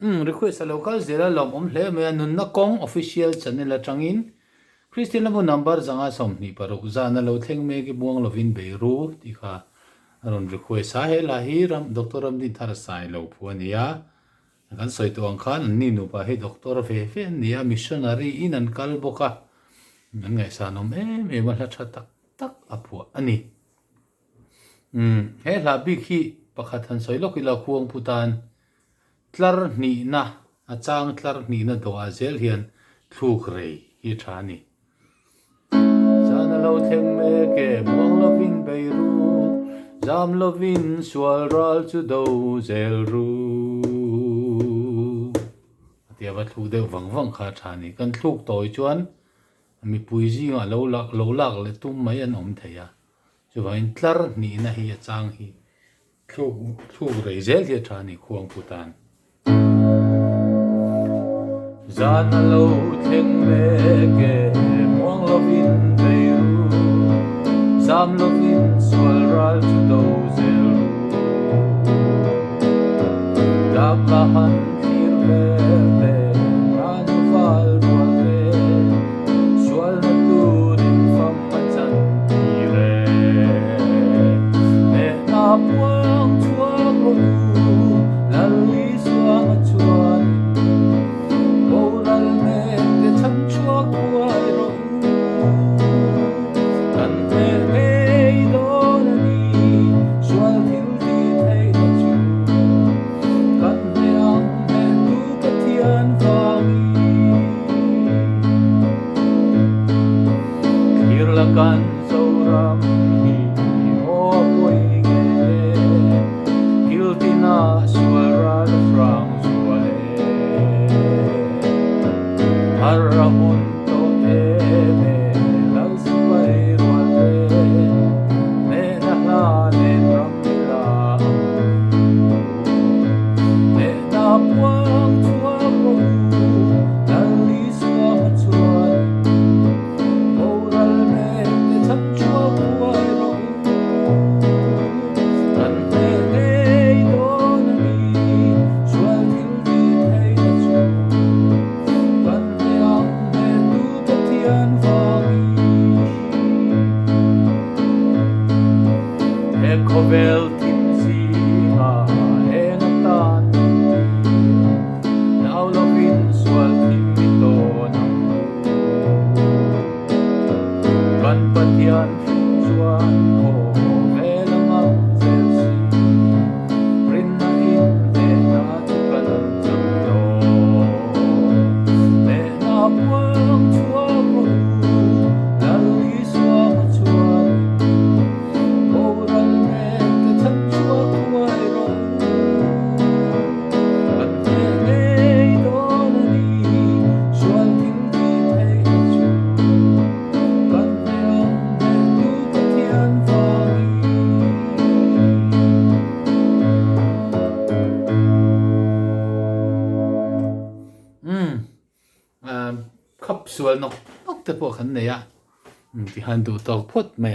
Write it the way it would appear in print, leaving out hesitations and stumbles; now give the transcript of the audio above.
request a local zela lom hle me nun na kong official channel atangin Christian lamo number zanga somni paru zana lo thleng me ki buang lovin beiru ti kha aron request a he la hi ram doctor ram din thar sai lo phuania kan soi to ang khan ni nu pa he doctor fe nia missionary in an kal boka nan ngai sa nom e ma la tha tak apu ani he la bi khi pakhat han soi lo ki la khuang putan tlar ni na achang tlar ni na do a zel hian thluk rei hi thani sana lo thleng me ke buang lovin beiru zam lovin swal ral chu do zel ru atia ba thu de wang kha thani kan thluk toi chuan mi puizi nga lo lak le tum mai an om theya chu vain tlar ni na hi achang hi thluk rei zel hi thani khuang putan Zana lo thleng me ke muang lovin beiru Zam lovin swal ral chu do zel Dam lahan thir ve ve Ranu val rual ve Swal na turin fam machan tire Me na puang chuak ro Lali suang a chuan kan zoram hi o poi ge hiltina swara from swale harahun to me lal subai ruate me na ne ramila me na puang chua ko dali swa chuan Kovel timsi ha enatan now lovin swal timito nam kan patian chuan ko velamang zelsi rin na in te na kan chamlo me na puang chuak ro lali swam chuan khắp xuôi nó te po khan ne ya ti han du to phot mai